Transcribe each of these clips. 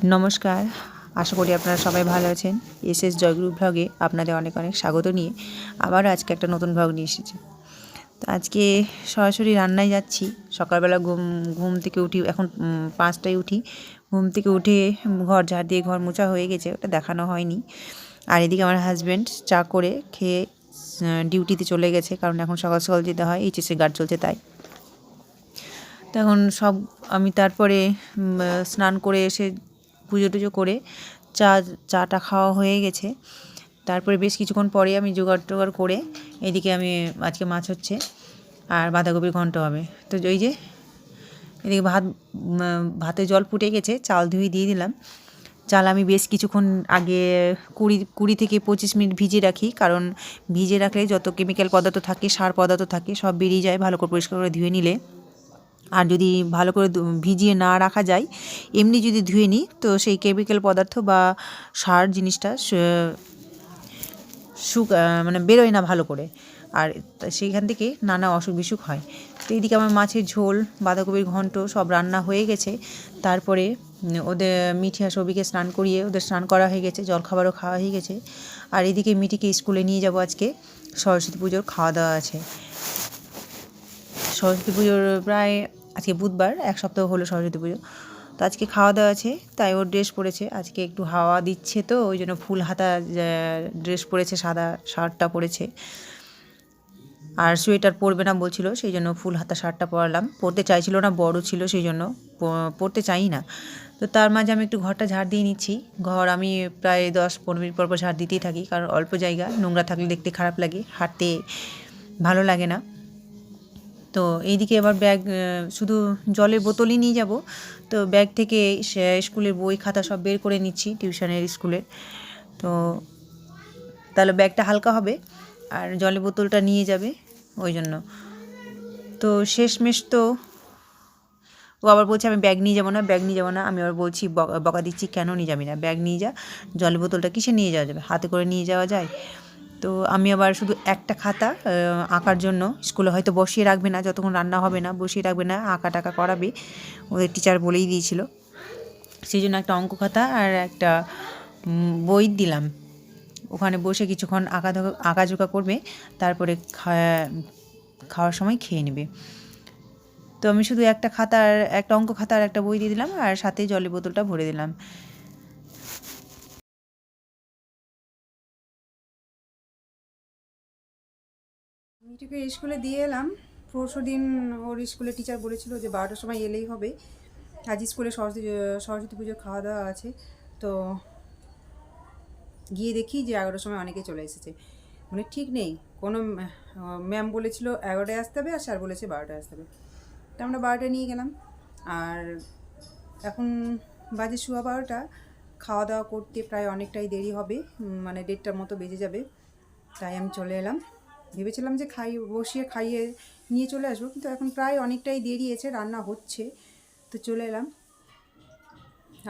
নমস্কার, আশা করি আপনারা সবাই ভালো আছেন। এসএস জয়গুরু ভ্লগে আপনাদের অনেক অনেক স্বাগত নিয়ে আবারও আজকে একটা নতুন ভ্লগ নিয়ে এসেছি। তো আজকে সরাসরি রান্নায় যাচ্ছি। সকালবেলা ঘুম থেকে উঠি, এখন 5টায় উঠি। ঘুম থেকে উঠে ঘর ঝাড় দিয়ে ঘর মোছা হয়ে গেছে, ওটা দেখানো হয়নি। আর এদিকে আমার হাজব্যান্ড চা করে খেয়ে ডিউটিতে চলে গেছে, কারণ এখন সকাল সকাল যেতে হয়, এইচএসসি গার্ড চলছে তাই। তো এখন আমি তারপরে স্নান করে এসে পুজো টুজো করে চাটা খাওয়া হয়ে গেছে। তারপরে বেশ কিছুক্ষণ পরে আমি জোগাড় টোগাড় করে এদিকে আমি আজকে মাছ হচ্ছে আর বাঁধাকপির ঘন্ট হবে। তো ওই যে এদিকে ভাতে জল ফুটে গেছে, চাল ধুয়ে দিয়ে দিলাম। চাল আমি বেশ কিছুক্ষণ আগে 20 থেকে 25 মিনিট ভিজিয়ে রাখি, কারণ ভিজিয়ে রাখলে যত কেমিক্যাল পদার্থ থাকে, সার পদার্থ থাকে, সব বেরিয়ে যায় ভালো করে পরিষ্কার করে ধুয়ে নিলে। আর যদি ভালো করে ভিজিয়ে না রাখা যায়, এমনি যদি ধুয়ে নিই, তো সেই কেমিক্যাল পদার্থ বা সার জিনিসটা মানে বেরোয় না ভালো করে, আর সেইখান থেকে নানা অসুখ বিসুখ হয়। তো এইদিকে আমার মাছের ঝোল, বাঁধাকপির ঘন্ট সব রান্না হয়ে গেছে। তারপরে ওদের মিঠি আর সবিকে স্নান করিয়ে ওদের স্নান করা হয়ে গেছে, জলখাবারও খাওয়া হয়ে গেছে। আর এদিকে মিঠিকে স্কুলে নিয়ে যাব, আজকে সরস্বতী পুজোর খাওয়া দাওয়া আছে। সরস্বতী পুজোর প্রায় আজকে বুধবার, এক সপ্তাহ হলো সরস্বতী পুজো। তো আজকে খাওয়া দাওয়া আছে, তাই ওর ড্রেস পরেছে। আজকে একটু হাওয়া দিচ্ছে, তো ওই জন্য ফুল হাতা ড্রেস পরেছে, সাদা শার্টটা পরেছে। আর সোয়েটার পরবে না বলছিল, সেই জন্য ফুল হাতা শার্টটা পরালাম। পরতে চাইছিল না, বড় ছিল, সেই জন্য পরতে চাই না। তো তার মাঝে আমি একটু ঘরটা ঝাড় দিয়ে নিচ্ছি। ঘর আমি প্রায় 10-15 মিনিট পর ঝাড় দিতেই থাকি, কারণ অল্প জায়গা, নোংরা থাকলে দেখতে খারাপ লাগে, হাঁটতে ভালো লাগে না। তো এইদিকে এবার ব্যাগ, শুধু জলের বোতলই নিয়ে যাব। তো ব্যাগ থেকে স্কুলের বই খাতা সব বের করে নিচ্ছি, টিউশনের স্কুলের। তো তাহলে ব্যাগটা হালকা হবে আর জলের বোতলটা নিয়ে যাবে, ওই জন্য। তো শেষমেশ তো ও আবার বলছে আমি ব্যাগ নিয়ে যাবো না, ব্যাগ নিয়ে যাবো না। আমি আবার বলছি, বকা দিচ্ছি, কেন নিয়ে যাবি না, ব্যাগ নিয়ে যা। জলের বোতলটা কিসে নিয়ে যাওয়া যাবে, হাতে করে নিয়ে যাওয়া যায়। তো আমি আবার শুধু একটা খাতা আঁকার জন্য, স্কুলে হয়তো বসিয়ে রাখবে না, যতক্ষণ রান্না হবে না বসিয়ে রাখবে না, আঁকা টাকা করাবে, ওদের টিচার বলেই দিয়েছিল। সেই জন্য একটা অঙ্ক খাতা আর একটা বই দিলাম। ওখানে বসে কিছুক্ষণ আঁকাঝোঁকা করবে, তারপরে খাওয়ার সময় খেয়ে নেবে। তো আমি শুধু একটা খাতার, একটা অঙ্ক খাতা আর একটা বই দিয়ে দিলাম, আর সাথে জলের বোতলটা ভরে দিলাম। মিঠুকে স্কুলে দিয়ে এলাম। পরশু দিন ওর স্কুলে টিচার বলেছিল যে 12টার সময় এলেই হবে। আজ স্কুলে সরস্বতী পুজোর খাওয়া দাওয়া আছে। তো গিয়ে দেখি যে 11টার সময় অনেকে চলে এসেছে, মানে ঠিক নেই কোনো। ম্যাম বলেছিল 11টায় আসতে হবে, আর স্যার বলেছে 12টায় আসতে হবে। তো আমরা 12টায় নিয়ে গেলাম। আর এখন বাজে 12:15। খাওয়া দাওয়া করতে প্রায় অনেকটাই দেরি হবে, মানে 1:30টার মতো বেজে যাবে। তাই আমি চলে এলাম। ভেবেছিলাম যে বসিয়ে খাইয়ে নিয়ে চলে আসবো, কিন্তু এখন প্রায় অনেকটাই দেরি আছে, রান্না হচ্ছে। তো চলে এলাম।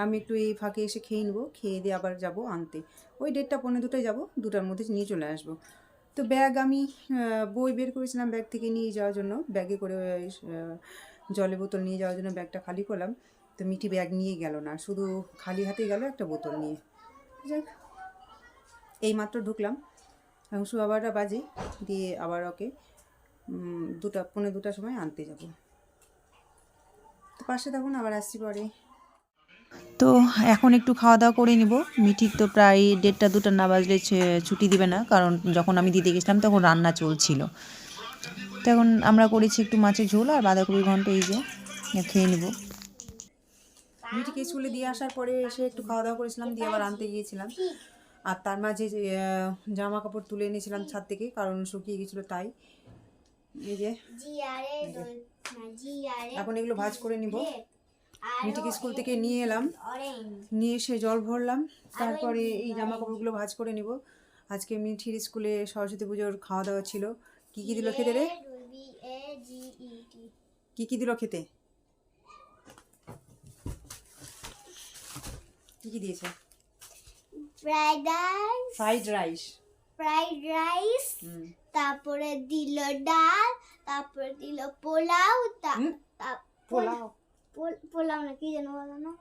আমি একটু এই ফাঁকে এসে খেয়ে নেবো, খেয়ে দিয়ে আবার যাব আনতে। ওই 1:30 পৌনে 2টায় যাবো, 2টার মধ্যে নিয়ে চলে আসবো। তো ব্যাগ আমি বই বের করেছিলাম ব্যাগ থেকে নিয়ে যাওয়ার জন্য, ব্যাগে করে জলের বোতল নিয়ে যাওয়ার জন্য ব্যাগটা খালি করলাম। তো মিঠি ব্যাগ নিয়ে গেল না, শুধু খালি হাতেই গেল একটা বোতল নিয়ে। যাক, এই মাত্র ঢুকলাম, এখন 12টা বাজে, দিয়ে আবার ওকে 2টা পৌনে 2টার সময় আনতে যাব। তো পাশে থাকুন, আবার আসছি পরে। তো এখন একটু খাওয়া দাওয়া করে নিব। মিঠির তো প্রায় 1:30 2টা না বাজলে ছুটি দিবে না, কারণ যখন আমি দিতে গেছিলাম তখন রান্না চলছিল। তো এখন আমরা করেছি একটু মাছের ঝোল আর বাঁধাকপির ঘন্ট, এই যে খেয়ে নেব। মিঠিকে স্কুলে দিয়ে আসার পরে এসে একটু খাওয়া দাওয়া করেছিলাম, দিয়ে আবার আনতে গিয়েছিলাম। আর তার মাঝে জামা কাপড় তুলে এনেছিলাম ছাদ থেকে, কারণ শুকিয়ে গেছিলো তাই। এই যে এখন এগুলো ভাজ করে নিব। মিঠিকে স্কুল থেকে নিয়ে এলাম, নিয়ে এসে জল ভরলাম, তারপরে এই জামা কাপড়গুলো ভাজ করে নিব। আজকে মিঠির স্কুলে সরস্বতী পুজোর খাওয়া দাওয়া ছিল। কী কী দিল খেতে রে? কী কী দিল খেতে? কী কী দিয়েছে? ফ্রাইড রাইস, তারপরে দিল ডাল, তারপরে দিল পোলাও, পোলাও পোলাও না কি যেন বলো না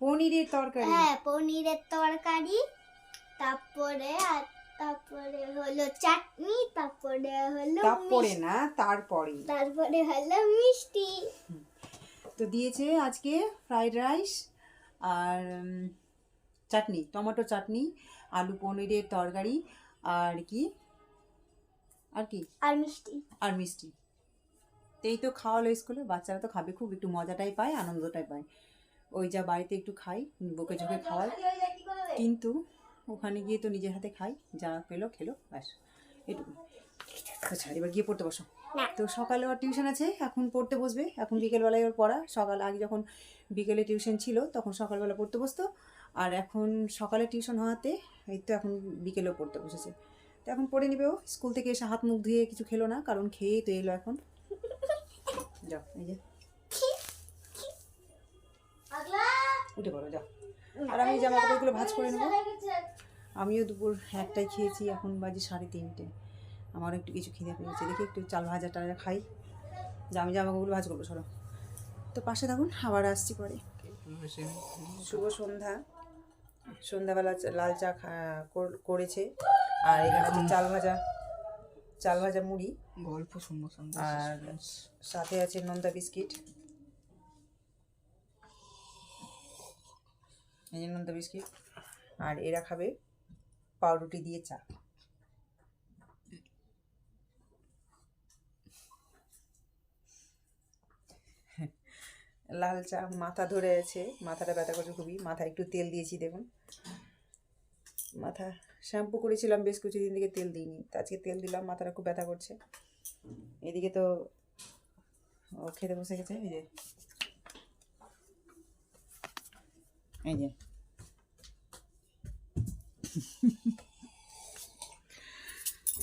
পনিরের তরকারি। হ্যাঁ, পনিরের তরকারি, তারপরে হলো চাটনি, তারপরে হলো তারপরে হলো মিষ্টি। তো দিয়েছে আজকে ফ্রাইড রাইস আর চাটনি, টমেটো চাটনি, আলু পনিরের তরকারি, আর কি আর মিষ্টি। তো এই তো খাওয়ালো স্কুলে। বাচ্চারা তো খাবে, খুব একটু মজাটাই পায়, আনন্দটাই পায়। ওই যা বাড়িতে একটু খাই, বকে ঝোঁকে খাওয়াই, কিন্তু ওখানে গিয়ে তো নিজের হাতে খাই, যা পেলো খেলো, ব্যাস এটুকু। আচ্ছা, এবার গিয়ে পড়তে বসো। তো সকালে ওর টিউশন আছে, এখন পড়তে বসবে। এখন বিকেলবেলায় ওর পড়া, আগে যখন বিকেলে টিউশন ছিল তখন সকালবেলা পড়তে বসতো, আর এখন সকালে টিউশন হওয়াতে এই তো এখন বিকেলেও পড়তে বসেছে। তো এখন পড়ে নিবে ও। স্কুল থেকে এসে হাত মুখ ধুয়ে কিছু খেলো না, কারণ খেয়েই তো এলো এখন। যাও, এই যে উঠে পড়ো, যাও। আর আমি জামা কাপড়গুলো ভাঁজ করে নেবো। আমিও দুপুর 1টায় খেয়েছি, এখন বাজে 3:30। আমারও একটু কিছু খিদে পেয়েছে, দেখি একটু চাল ভাজা টাজা খাই, যে আমি জামা কাপড়গুলো ভাঁজ করবো। সরো, তো পাশে থাকুন, আবার আসছি পরে। শুভ সন্ধ্যা। সন্ধ্যাবেলা লাল চা করেছে, আর এখানে আছে চাল ভাজা মুড়ি, গল্প শুনবো, আর সাথে আছে নোনতা বিস্কিট। এই যে নোনতা বিস্কিট, আর এরা খাবে পাউরুটি দিয়ে চা। লাল চা, মাথা ধরে আছে, মাথাটা ব্যথা করছে খুবই। মাথায় একটু তেল দিয়েছি, দেখুন। মাথা শ্যাম্পু করেছিলাম বেশ কিছুদিন থেকে, তেল দিইনি, তো আজকে তেল দিলাম, মাথাটা খুব ব্যথা করছে। এদিকে তো ও খেতে বসে গেছে, এই যে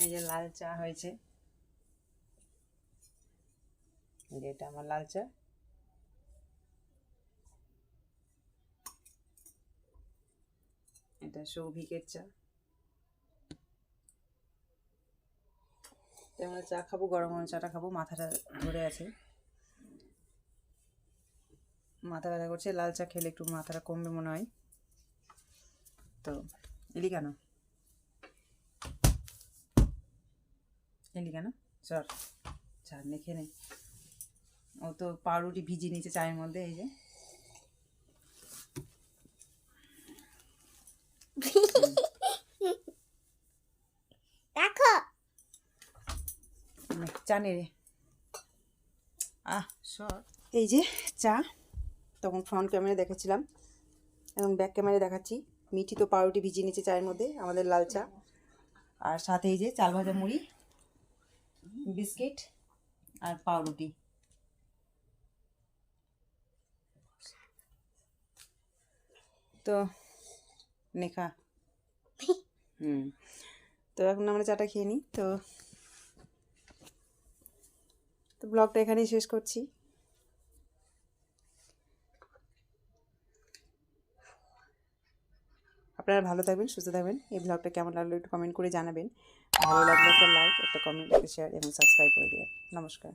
এই যে লাল চা হয়েছে, এই যে এটা আমার লাল চা। এটা সৌভিকের চা। আমরা চা খাবো, গরম গরম চাটা খাবো। মাথাটা ধরে আছে, মাথা ব্যথা করছে। লাল চা খেলে একটু মাথাটা কমবে মনে হয়। তো এলি কেন চল, চা মেখে নে। ও তো পাউরুটি ভিজিয়ে নিয়েছে চায়ের মধ্যে, এই যে দেখো চা নে রে। এই যে চা, তখন ফ্রন্ট ক্যামেরা দেখাচ্ছিলাম, এবং ব্যাক ক্যামেরা দেখাচ্ছি। মিঠি তো পাউরুটি ভিজিয়ে নিচ্ছে চায়ের মধ্যে, আমাদের লাল চা, আর সাথে এই যে চাল ভাজা মুড়ি, বিস্কিট আর পাউরুটি। তো নেখা তো এখন আমরা চাটা খেয়ে নিই। তো ব্লগটা এখানেই শেষ করছি। আপনারা ভালো থাকবেন, সুস্থ থাকবেন। এই ব্লগটা কেমন লাগলো একটু কমেন্ট করে জানাবেন। ভালো লাগলে একটা লাইক, একটা কমেন্ট, একটা শেয়ার এবং সাবস্ক্রাইব করে দেবেন। নমস্কার।